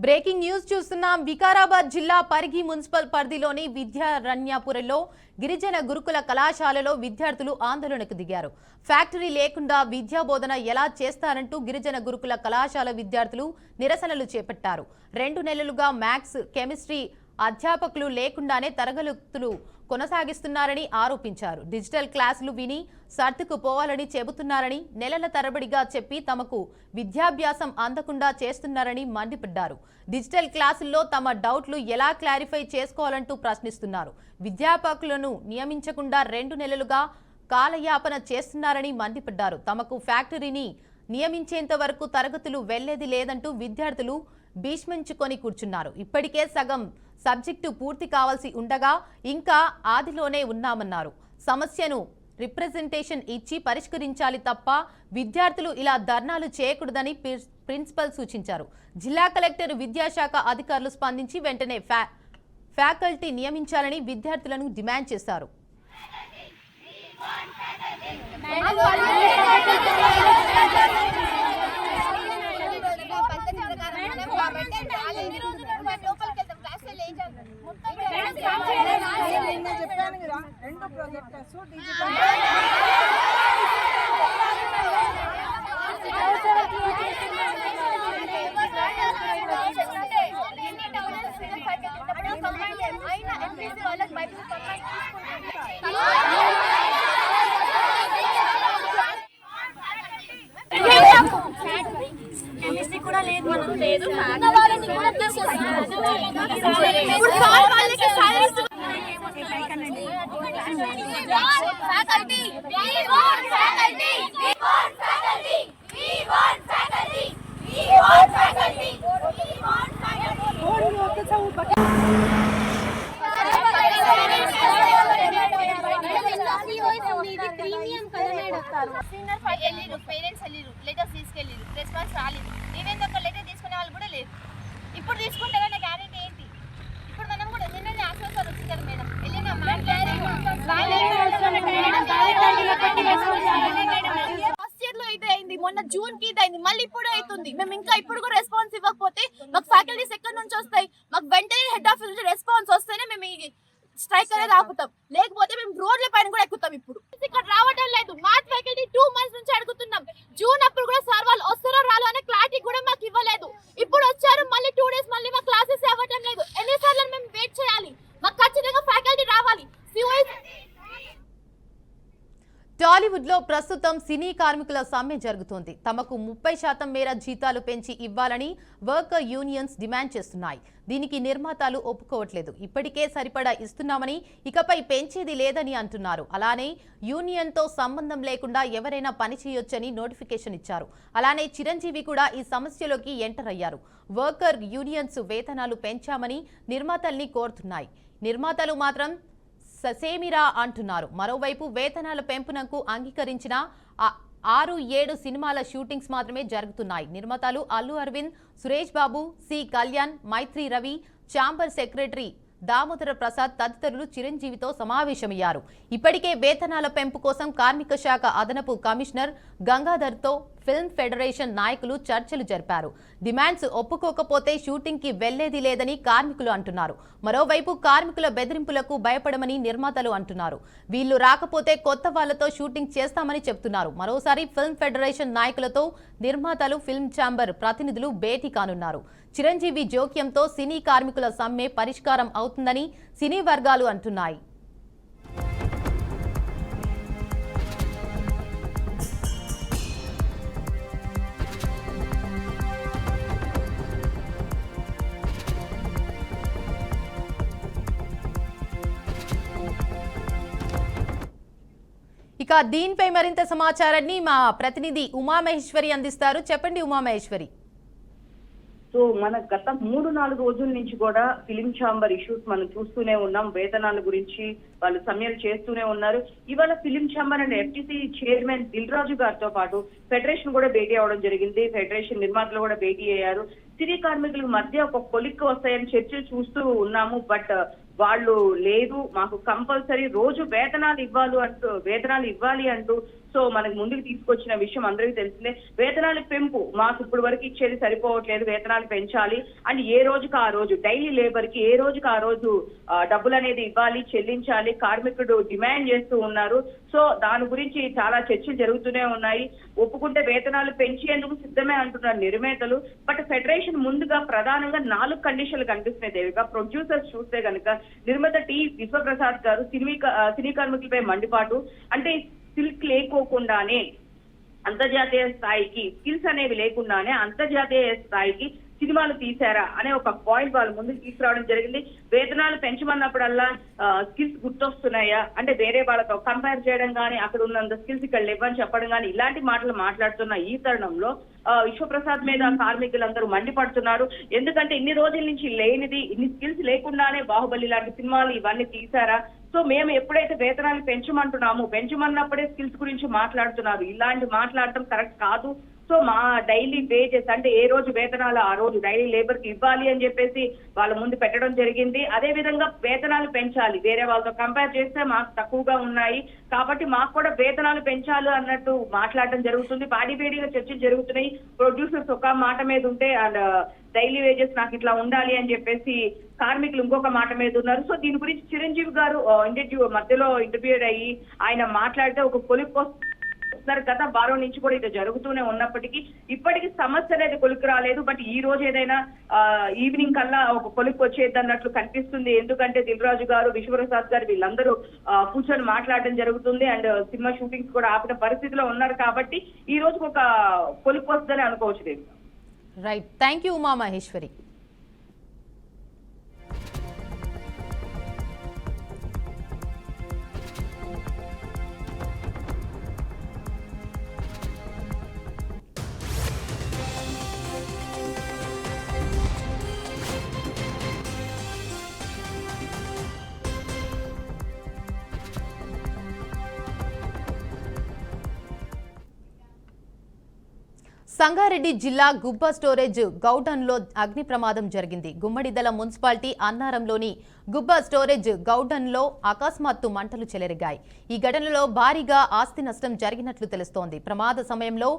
Breaking news చూస్తున్నాం. వికారాబాద్ జిల్లా Parigi municipal పరిధిలోని విద్యారణ్యపురంలో గిరిజన గురుకుల కళాశాలలో విద్యార్థులు ఆందోళనకు దిగారు. ఫ్యాక్టరీ లేకుండా విద్యా బోధన ఎలా చేస్తారంటూ గిరిజన గురుకుల కళాశాల విద్యార్థులు నిరసనలు చేపట్టారు. 2 నెలలుగా మ్యాథ్స్, కెమిస్ట్రీ అధ్యాపకులు లేకుండానే తరగతులు కొనసాగిస్తున్నారని ఆరోపించారు. డిజిటల్ క్లాసులు విని సర్దుకుపోవాలని చెబుతున్నారని, నెలల తరబడిగా చెప్పి తమకు విద్యాభ్యాసం అందకుండా చేస్తున్నారని మండిపడ్డారు. డిజిటల్ క్లాసుల్లో తమ డౌట్లు ఎలా క్లారిఫై చేసుకోవాలంటూ ప్రశ్నిస్తున్నారు. విద్యాపకులను నియమించకుండా 2 నెలలుగా కాలయాపన చేస్తున్నారని మండిపడ్డారు. తమకు ఫ్యాక్టరీని నియమించేంత వరకు తరగతులు వెళ్లేది లేదంటూ విద్యార్థులు భీష్మించుకొని కూర్చున్నారు. ఇప్పటికే సగం సబ్జెక్టు పూర్తి కావాల్సి ఉండగా ఇంకా ఆదిలోనే ఉన్నామన్నారు. సమస్యను రిప్రజెంటేషన్ ఇచ్చి పరిష్కరించాలి తప్ప విద్యార్థులు ఇలా ధర్నాలు చేయకూడదని ప్రిన్సిపల్ సూచించారు. జిల్లా కలెక్టర్, విద్యాశాఖ అధికారులు స్పందించి వెంటనే ఫ్యాకల్టీ నియమించాలని విద్యార్థులను డిమాండ్ చేశారు. కెమిస్ట్రీ కూడా లేదు, మనకు లేదు. పేరెంట్స్ వెళ్ళిరు, లెటర్స్ తీసుకెళ్ళిరు, రెస్పాన్స్ రాలేదు. ఈవెన్ ఒక లెటర్ తీసుకునే వాళ్ళు కూడా లేదు. ఇప్పుడు తీసుకుంటే నా గ్యారెంటీ ఏంటి? ఇప్పుడు మనం కూడా నిన్న ఆశ్వాసాలు వచ్చింది కదా మేడం, వెళ్ళినా ఫస్ట్ ఇయర్ లో అయితే అయింది, మొన్న జూన్ కి ఇది అయింది, మళ్ళీ ఇప్పుడు అవుతుంది. మేము ఇంకా ఇప్పుడు కూడా రెస్పాన్స్ ఇవ్వకపోతే మాకు ఫ్యాకల్టీస్ ఎక్కడి నుంచి వస్తాయి? మాకు వెంటనే హెడ్ ఆఫీస్ నుంచి రెస్పాన్స్ వస్తేనే మేము స్ట్రైక్ అనేది ఆపుతాం, లేకపోతే మేము రోడ్ల పైన కూడా ఎక్కుతాం. ఇప్పుడు ఇక్కడ రావడం లేదు. మ్యాథ్స్ ఫ్యాకల్టీ 2 months నుంచి అడుగుతున్నాం. జూన్ అప్పుడు కూడా సార్ వాళ్ళు వస్తారో రాలో అనే క్లారిటీ కూడా మాకు ఇవ్వలేదు. ఇప్పుడు వచ్చారు, మళ్ళీ 2 days మళ్ళీ మా క్లాసెస్ అవ్వడం లేదు. ఎన్నిసార్లు మేము వెయిట్ చేయాలి? మాకు ఖచ్చితంగా ఫ్యాకల్టీ రావాలి. టాలీవుడ్ లో ప్రస్తుతం సినీ కార్మికుల సమ్మె జరుగుతోంది. తమకు 30% మేర జీతాలు పెంచి ఇవ్వాలని వర్కర్ యూనియన్స్ డిమాండ్ చేస్తున్నాయి. దీనికి నిర్మాతలు ఒప్పుకోవట్లేదు. ఇప్పటికే సరిపడా ఇస్తున్నామని, ఇకపై పెంచేది లేదని అంటున్నారు. అలానే యూనియన్ తో సంబంధం లేకుండా ఎవరైనా పని చేయొచ్చని నోటిఫికేషన్ ఇచ్చారు. అలానే చిరంజీవి కూడా ఈ సమస్యలోకి ఎంటర్ అయ్యారు. వర్కర్ యూనియన్స్ వేతనాలు పెంచామని నిర్మాతల్ని కోరుతున్నాయి. నిర్మాతలు మాత్రం ససేమిరా అంటున్నారు. మరోవైపు వేతనాల పెంపునకు అంగీకరించిన 6-7 సినిమాల షూటింగ్స్ మాత్రమే జరుగుతున్నాయి. నిర్మాతలు అల్లు అరవింద్, సురేష్ బాబు, సి కళ్యాణ్, మైత్రి రవి, ఛాంబర్ సెక్రటరీ దామోదర ప్రసాద్ తదితరులు చిరంజీవితో సమావేశమయ్యారు. ఇప్పటికే వేతనాల పెంపు కోసం కార్మిక శాఖ అదనపు కమిషనర్ గంగాధర్తో ఫిల్మ్ ఫెడరేషన్ నాయకులు చర్చలు జరిపారు. డిమాండ్స్ ఒప్పుకోకపోతే షూటింగ్ కి వెళ్లేది లేదని కార్మికులు అంటున్నారు. మరోవైపు కార్మికుల బెదిరింపులకు భయపడమని నిర్మాతలు అంటున్నారు. వీళ్లు రాకపోతే కొత్త వాళ్లతో షూటింగ్ చేస్తామని చెబుతున్నారు. మరోసారి ఫిల్మ్ ఫెడరేషన్ నాయకులతో నిర్మాతలు, ఫిల్మ్ ఛాంబర్ ప్రతినిధులు భేటీ కానున్నారు. చిరంజీవి జోక్యంతో సినీ కార్మికుల సమ్మె పరిష్కారం అవుతుందని సినీ వర్గాలు అంటున్నాయి. ఇక దీనిపై మరింత సమాచారాన్ని మా ప్రతినిధి ఉమామహేశ్వరి అందిస్తారు. చెప్పండి ఉమామహేశ్వరి. సో మన గత 3-4 రోజుల నుంచి కూడా ఫిలిం ఛాంబర్ ఇష్యూస్ మనం చూస్తూనే ఉన్నాం. వేతనాల గురించి వాళ్ళు సమ్మెలు చేస్తూనే ఉన్నారు. ఇవాళ film chamber and FTC chairman Dil Raju గారితో పాటు ఫెడరేషన్ కూడా భేటీ అవడం జరిగింది. ఫెడరేషన్ నిర్మాతలు కూడా భేటీ అయ్యారు. సినీ కార్మికుల మధ్య ఒక కొలిక్కి వస్తాయని చర్చలు చూస్తూ ఉన్నాము. బట్ వాళ్ళు లేదు, మాకు కంపల్సరీ రోజు వేతనాలు ఇవ్వాలి అంటూ సో మనకు ముందుకు తీసుకొచ్చిన విషయం అందరికీ తెలిసిందే. వేతనాల పెంపు మాకు ఇప్పుడు వరకు ఇచ్చేది సరిపోవట్లేదు, వేతనాలు పెంచాలి అండ్ ఏ రోజుకి ఆ రోజు డైలీ లేబర్ కి ఏ రోజుకి ఆ రోజు డబ్బులు అనేది ఇవ్వాలి, చెల్లించాలి కార్మికుడు డిమాండ్ చేస్తూ ఉన్నారు. సో దాని గురించి చాలా చర్చలు జరుగుతూనే ఉన్నాయి. ఒప్పుకుంటే వేతనాలు పెంచేందుకు సిద్ధమే అంటున్నారు నిర్మాతలు. బట్ ఫెడరేషన్ ముందుగా ప్రధానంగా 4 కండిషన్లు కనిపిస్తున్నాయి దేవిక. ప్రొడ్యూసర్స్ చూస్తే కనుక నిర్మాత టి విశ్వప్రసాద్ గారు సినీ కార్మికులపై మండిపాటు, అంటే స్కిల్స్ లేకోకుండానే అంతర్జాతీయ స్థాయికి స్కిల్స్ అనేవి లేకుండానే అంతర్జాతీయ స్థాయికి సినిమాలు తీశారా అనే ఒక పాయింట్ వాళ్ళ ముందుకు తీసుకురావడం జరిగింది. వేతనాలు పెంచమన్నప్పుడల్లా స్కిల్స్ గుర్తొస్తున్నాయా అంటే వేరే వాళ్ళతో కంపేర్ చేయడం కానీ అక్కడ ఉన్నంత స్కిల్స్ ఇక్కడ లేవని చెప్పడం కానీ ఇలాంటి మాటలు మాట్లాడుతున్న ఈ తరుణంలో విశ్వప్రసాద్ మీద కార్మికులందరూ మండిపడుతున్నారు. ఎందుకంటే ఇన్ని రోజుల నుంచి లేనిది, ఇన్ని స్కిల్స్ లేకుండానే బాహుబలి లాంటి సినిమాలు ఇవన్నీ తీశారా? సో మేము ఎప్పుడైతే వేతనాలు పెంచమంటున్నామో పెంచమన్నప్పుడే స్కిల్స్ గురించి మాట్లాడుతున్నారు. ఇలాంటి మాట్లాడటం కరెక్ట్ కాదు. సో మా డైలీ వేజెస్ అంటే ఏ రోజు వేతనాలు ఆ రోజు డైలీ లేబర్ కి ఇవ్వాలి అని చెప్పేసి వాళ్ళ ముందు పెట్టడం జరిగింది. అదే విధంగా వేతనాలు పెంచాలి, వేరే వాళ్ళతో కంపేర్ చేస్తే మాకు తక్కువగా ఉన్నాయి కాబట్టి మాకు కూడా వేతనాలు పెంచాలి అన్నట్టు మాట్లాడడం జరుగుతుంది. పాడిపేడిగా చర్చలు జరుగుతున్నాయి. ప్రొడ్యూసర్స్ ఒక మాట మీద ఉంటే అండ్ డైలీ వేజెస్ నాకు ఇట్లా ఉండాలి అని చెప్పేసి కార్మికులు ఇంకొక మాట మీద ఉన్నారు. సో దీని గురించి చిరంజీవి గారు మధ్యలో ఇంటర్వ్యూ అయ్యి ఆయన మాట్లాడితే ఒక కొలిక్కి గత వారం నుంచి కూడా ఇది జరుగుతూనే ఉన్నప్పటికీ ఇప్పటికీ సమస్య అనేది కొలిక్కి రాలేదు. బట్ ఈ రోజు ఏదైనా ఈవినింగ్ కల్లా ఒక కొలిక్కి వచ్చేది అన్నట్లు కనిపిస్తుంది. ఎందుకంటే దిల్ రాజు గారు, విశ్వప్రసాద్ గారు వీళ్ళందరూ కూర్చొని మాట్లాడడం జరుగుతుంది అండ్ సినిమా షూటింగ్స్ కూడా ఆపిన పరిస్థితిలో ఉన్నారు కాబట్టి ఈ రోజు ఒక కొలిక్కి వస్తుందని అనుకోవచ్చు Devi. Right, thank you Uma Maheswari. Sangareddy జిల్లా గుబ్బ స్టోరేజ్ గౌడన్లో అగ్ని ప్రమాదం జరిగింది. గుమ్మడిదల మున్సిపాలిటీ అన్నారంలోని గుబ్బ స్టోరేజ్ గౌడన్లో అకస్మాత్తు మంటలు చెలరిగాయి. ఈ ఘటనలో భారీగా ఆస్తి నష్టం జరిగినట్లు తెలుస్తోంది. ప్రమాద సమయంలో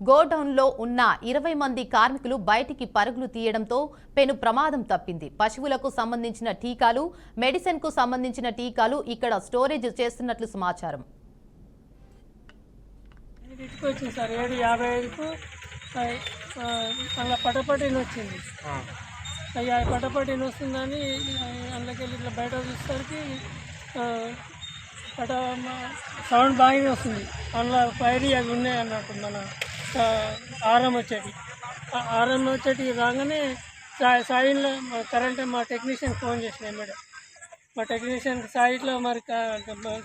గోడౌన్లో ఉన్న 20 మంది కార్మికులు బయటికి పరుగులు తీయడంతో పెను ప్రమాదం తప్పింది. పశువులకు సంబంధించిన టీకాలు, మెడిసిన్ కు సంబంధించిన టీకాలు ఇక్కడ స్టోరేజ్ చేస్తున్నట్లు సమాచారం. అలా పటపటిని వచ్చింది. అయ్యా పటపటిని వస్తుందని అందులోకెళ్ళి ఇట్లా బయట చూసేసరికి సౌండ్ బాగానే వస్తుంది. అందులో ఫైర్ అవి ఉన్నాయి అన్నట్టు మన ఆరం వచ్చేటి రాగానే సాయిలో కరెంట్ మా టెక్నీషియన్ ఫోన్ చేసిన మేడం. మా టెక్నీషియన్ సాయిట్లో మరి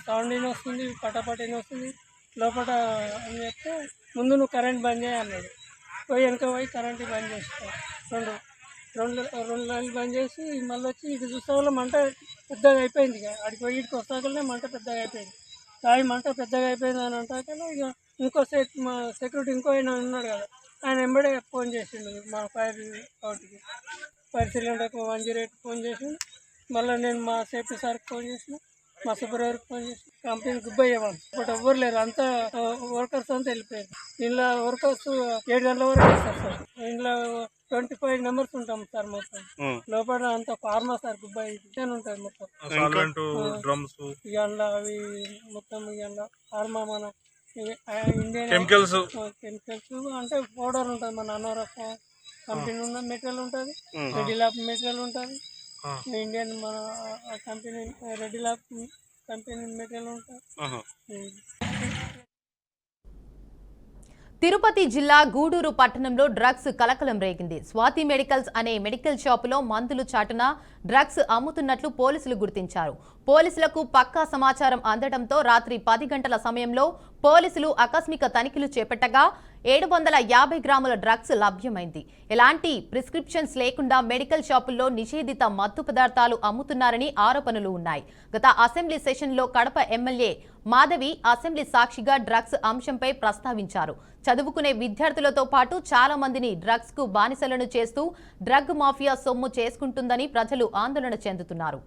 సౌండ్ వస్తుంది, పటపటిని వస్తుంది లోపల అని చెప్తే ముందు నువ్వు కరెంట్ బంద్ చేయ అన్నాడు. పోయి వెనక పోయి కరెంట్ బంద్ చేస్తాను. రెండు లైన్లు బంద్ చేసి మళ్ళీ వచ్చి ఇటు చూస్తే వల్ల మంట పెద్దగా అయిపోయింది. ఇక అడిగి పోయి ఇటుకు వస్తాకనే మంట పెద్దగా అయిపోయింది. సాయి మంట పెద్దగా అయిపోయింది అని అంటాకనే ఇక ఇంకో మా సెక్యూరిటీ ఇంకో ఆయన ఉన్నాడు కదా, ఆయన వెంబడే ఫోన్ చేసిండు మా ఫైర్ అవుట్కి, ఫైర్ సిలిండర్కి 108 ఫోన్ చేసిండు. మళ్ళీ నేను మా సేఫ్టీ సార్కి ఫోన్ చేసిన, మా సూపర్వైజర్కి ఫోన్ చేసి కంపెనీ గుబ్బయ్యేవాళ్ళు. బట్ ఎవ్వరు లేరు, అంతా వర్కర్స్ అంతా వెళ్ళిపోయారు. ఇంట్లో వర్కర్స్ 7 గంటల వరకు వేస్తారు సార్. ఇంట్లో 25 మెంబర్స్ ఉంటాం సార్. మొత్తం లోపల అంతా ఫార్మా సార్ గుబ్బాయి ఉంటుంది మొత్తం. ఇక అవి మొత్తం ఇక ఫార్మా మన ఇండియన్ కెమికల్స్ అంటే పౌడర్ ఉంటుంది, మన అనోరఫ్ కంపెనీ ఉన్న మెటీరియల్ ఉంటుంది, రెడీ ల్యాబ్ మెటీరియల్ ఉంటుంది, ఇండియన్ మన company ready lab company material ఉంటుంది. తిరుపతి జిల్లా గూడూరు పట్టణంలో డ్రగ్స్ కలకలం రేగింది. స్వాతి మెడికల్స్ అనే మెడికల్ షాపులో మందులు చాటున డ్రగ్స్ అమ్ముతున్నట్లు పోలీసులు గుర్తించారు. పోలీసులకు పక్కా సమాచారం అందడంతో రాత్రి 10 గంటల సమయంలో పోలీసులు ఆకస్మిక తనిఖీలు చేపట్టగా 750 గ్రాముల డ్రగ్స్ లభ్యమైంది. ఎలాంటి ప్రిస్క్రిప్షన్స్ లేకుండా మెడికల్ షాపుల్లో నిషేధిత మత్తు పదార్థాలు అమ్ముతున్నారని ఆరోపణలు ఉన్నాయి. గత అసెంబ్లీ సెషన్లో కడప ఎమ్మెల్యే మాధవి అసెంబ్లీ సాక్షిగా డ్రగ్స్ అంశంపై ప్రస్తావించారు. చదువుకునే విద్యార్థులతో పాటు చాలా మందిని డ్రగ్స్ కు బానిసలను చేస్తూ డ్రగ్ మాఫియా సొమ్ము చేసుకుంటుందని ప్రజలు ఆందోళన చెందుతున్నారు.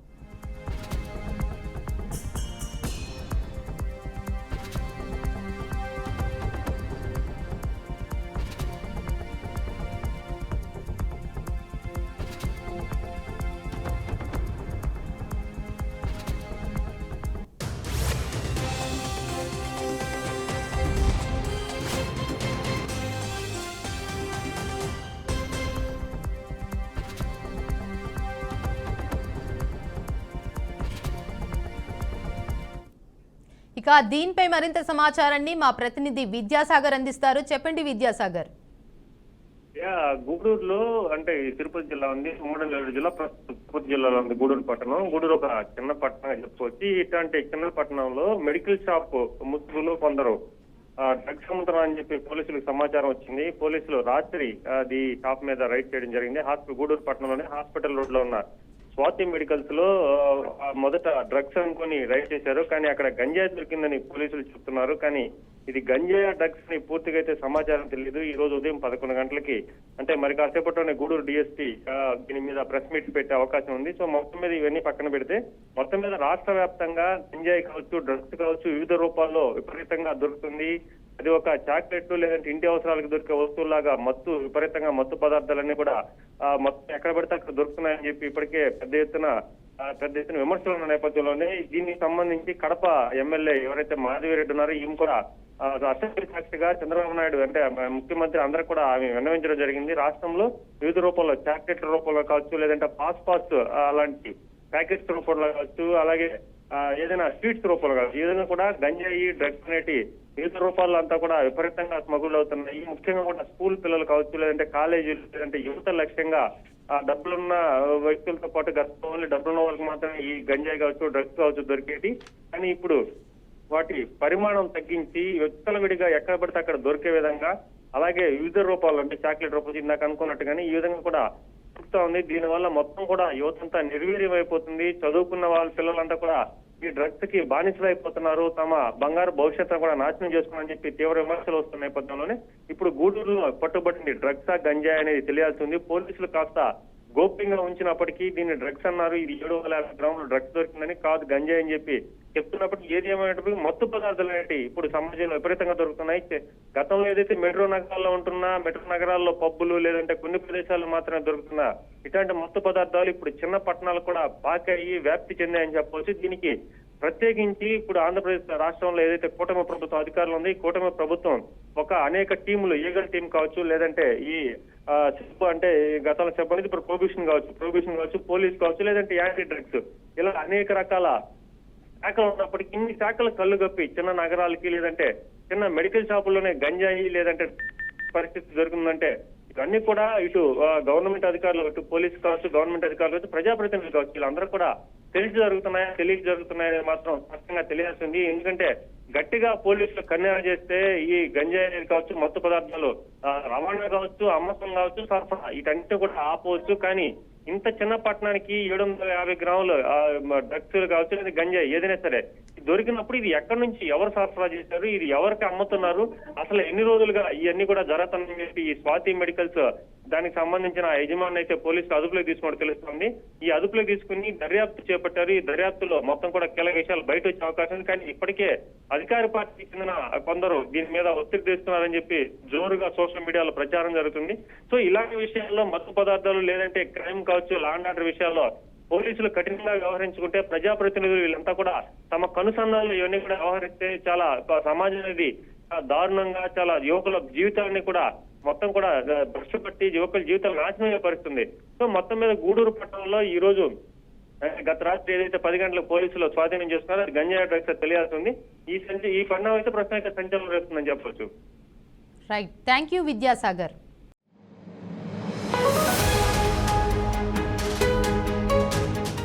ఇక దీనిపై మరింత సమాచారాన్ని మా ప్రతినిధి విద్యాసాగర్ అందిస్తారు. చెప్పండి విద్యాసాగర్. గూడూరులో అంటే తిరుపతి జిల్లా ఉంది, ఉమ్మడి జిల్లా తిరుపతి జిల్లాలో ఉంది గూడూరు పట్టణం. గూడూరు ఒక చిన్న పట్టణం అని చెప్పుకోవచ్చు. ఇట్లాంటి చిన్న పట్టణంలో మెడికల్ షాప్ ముసుగులో కొందరు డ్రగ్స్ అమ్ముతున్నారు అని చెప్పి పోలీసులకు సమాచారం వచ్చింది. పోలీసులు రాత్రి అది షాప్ మీద రైడ్ చేయడం జరిగింది. గూడూరు పట్టణంలోనే హాస్పిటల్ రోడ్ లో ఉన్న స్వాతి మెడికల్స్ లో మొదట డ్రగ్స్ అనుకుని రైడ్ చేశారు. కానీ అక్కడ గంజాయి దొరికిందని పోలీసులు చెప్తున్నారు. కానీ ఇది గంజాయి డ్రగ్స్ ని పూర్తిగా అయితే సమాచారం తెలియదు. ఈ రోజు ఉదయం 11 గంటలకి అంటే మరి కాసేపట్లోనే గూడూరు డిఎస్పీ దీని మీద ప్రెస్ మీట్ పెట్టే అవకాశం ఉంది. సో మొత్తం మీద ఇవన్నీ పక్కన పెడితే మొత్తం మీద రాష్ట్ర వ్యాప్తంగా గంజాయి కావచ్చు, డ్రగ్స్ కావచ్చు, వివిధ రూపాల్లో విపరీతంగా దొరుకుతుంది. అది ఒక చాక్లెట్లు లేదంటే ఇంటి అవసరాలకు దొరికే వస్తువులాగా విపరీతంగా మత్తు పదార్థాలన్నీ కూడా మొత్తం ఎక్కడ పడితే అక్కడ దొరుకుతున్నాయని చెప్పి ఇప్పటికే పెద్ద ఎత్తున విమర్శలు ఉన్న నేపథ్యంలోనే దీనికి సంబంధించి కడప ఎమ్మెల్యే ఎవరైతే మాధవిరెడ్డి ఉన్నారో ఈమె కూడా అసెంబ్లీ సాక్షిగా చంద్రబాబు నాయుడు అంటే ముఖ్యమంత్రి అందరూ కూడా ఆమె విన్నవించడం జరిగింది. రాష్ట్రంలో వివిధ రూపంలో చాక్లెట్ల రూపంలో కావచ్చు, లేదంటే పాస్ అలాంటి ప్యాకెట్స్ రూపంలో కావచ్చు, అలాగే ఏదైనా స్వీట్స్ రూపంలో కావచ్చు, ఏదైనా కూడా గంజాయి డ్రగ్స్ అనేటి వివిధ రూపాల్లో అంతా కూడా విపరీతంగా స్మగుల్ అవుతున్నాయి. ముఖ్యంగా కూడా స్కూల్ పిల్లలు కావచ్చు, లేదంటే కాలేజీలు, లేదంటే యువత లక్ష్యంగా డబ్బులున్న వ్యక్తులతో పాటు ఓన్లీ డబ్బులున్న వాళ్ళకి మాత్రమే ఈ గంజాయి కావచ్చు, డ్రగ్స్ కావచ్చు దొరికేది. కానీ ఇప్పుడు వాటి పరిమాణం తగ్గించి వ్యక్తుల విడిగా ఎక్కడ పడితే అక్కడ దొరికే విధంగా, అలాగే వివిధ రూపాల్లో అంటే చాక్లెట్ రూపంలో ఇందాక అనుకున్నట్టుగానే ఈ విధంగా కూడా దొరుకుతా ఉంది. దీనివల్ల మొత్తం కూడా యువతంతా నిర్వీర్యం అయిపోతుంది. చదువుకున్న వాళ్ళ పిల్లలంతా కూడా ఈ డ్రగ్స్ కి బానిసలు అయిపోతున్నారు. తమ బంగారు భవిష్యత్తు కూడా నాశనం చేసుకున్నారని చెప్పి తీవ్ర విమర్శలు వస్తున్న నేపథ్యంలోనే ఇప్పుడు గూడూరులో పట్టుబట్టింది డ్రగ్స్ గంజాయి అనేది తెలియాల్సి ఉంది. పోలీసులు కాస్త గోప్యంగా ఉంచినప్పటికీ దీన్ని డ్రగ్స్ అన్నారు. ఇది 750 గ్రాములు డ్రగ్స్ దొరికిందని, కాదు గంజాయి అని చెప్పి చెప్తున్నప్పటికీ ఏది ఏమైనప్పటికీ మత్తు పదార్థాలు అనేవి ఇప్పుడు సమాజంలో విపరీతంగా దొరుకుతున్నాయి. గతంలో ఏదైతే మెట్రో నగరాల్లో ఉంటున్నా, మెట్రో నగరాల్లో పబ్బులు లేదంటే కొన్ని ప్రదేశాల్లో మాత్రమే దొరుకుతున్నా ఇట్లాంటి మత్తు పదార్థాలు ఇప్పుడు చిన్న పట్టణాలు కూడా పాకాయి వ్యాప్తి చెందాయని చెప్పవచ్చు. దీనికి ప్రత్యేకించి ఇప్పుడు ఆంధ్రప్రదేశ్ రాష్ట్రంలో ఏదైతే కూటమి ప్రభుత్వం అధికారులు ఉంది, ఈ కూటమి ప్రభుత్వం అనేక టీములు, ఈగల్ టీం కావచ్చు, లేదంటే ఈ అంటే గతంలో చెప్పలేదు ఇప్పుడు ప్రొహిబిషన్ కావచ్చు, పోలీస్ కావచ్చు, లేదంటే యాంటీ డ్రగ్స్, ఇలా అనేక రకాల శాఖలు ఉన్నప్పటికీ ఇన్ని శాఖలు కళ్ళు గప్పి చిన్న నగరాలకి లేదంటే చిన్న మెడికల్ షాపుల్లోనే గంజాయి లేదంటే పరిస్థితి జరుగుతుందంటే ఇవన్నీ కూడా ఇటు గవర్నమెంట్ అధికారులు, ఇటు పోలీస్ కావచ్చు, గవర్నమెంట్ అధికారులు కావచ్చు, ప్రజాప్రతినిధులు కావచ్చు, వీళ్ళందరూ కూడా తెలిసి జరుగుతున్నాయని మాత్రం స్పష్టంగా తెలియాల్సింది. ఎందుకంటే గట్టిగా పోలీసులు కన్నెర చేస్తే ఈ గంజాయి అనేది కావచ్చు, మత్తు పదార్థాలు రవాణా కావచ్చు, అమ్మకం కావచ్చు, సరఫరా వీటన్నిటి కూడా ఆపవచ్చు. కానీ ఇంత చిన్న పట్టణానికి 750 గ్రాములు డ్రగ్స్ కావచ్చు, లేదా గంజాయి ఏదైనా సరే దొరికినప్పుడు ఇది ఎక్కడి నుంచి ఎవరు సరఫరా చేశారు, ఇది ఎవరికి అమ్ముతున్నారు, అసలు ఎన్ని రోజులుగా ఇవన్నీ కూడా జరుగుతున్నాయని చెప్పి ఈ స్వాతి మెడికల్స్ దానికి సంబంధించిన యజమాని అయితే పోలీసులు అదుపులోకి తీసుకున్నట్టు తెలుస్తుంది. ఈ అదుపులోకి తీసుకుని దర్యాప్తు చేపట్టారు. ఈ దర్యాప్తులో మొత్తం కూడా కీలక విషయాలు బయట వచ్చే అవకాశం ఉంది. కానీ ఇప్పటికే అధికార పార్టీకి చెందిన కొందరు దీని మీద ఒత్తిడి తెస్తున్నారని చెప్పి జోరుగా సోషల్ మీడియాలో ప్రచారం జరుగుతుంది. సో ఇలాంటి విషయాల్లో మత్తు పదార్థాలు లేదంటే క్రైమ్ కావచ్చు, లా అండ్ ఆర్డర్ విషయాల్లో పోలీసులు కఠినంగా వ్యవహరించుకుంటే ప్రజాప్రతినిధులు వీళ్ళంతా కూడా తమ కనుసన్నాలు ఇవన్నీ కూడా వ్యవహరిస్తే చాలా సమాజం అనేది దారుణంగా చాలా యువకుల జీవితాలని కూడా మొత్తం కూడా భ్రష్టు యువకుల జీవితాలు నాశనం అయ్యే పరిస్థితుంది. సో మొత్తం మీద గూడూరు పట్టణంలో ఈ రోజు గత రాత్రి ఏదైతే 10 గంటలకు పోలీసులు స్వాధీనం చేసుకున్నారో అది గంజాయి డ్రగ్స్ తెలియాల్సి ఉంది. ఈ పరిణామం అయితే ప్రస్తుతం సంచలనం రేస్తుందని చెప్పొచ్చు. Right, thank you Vidyasagar.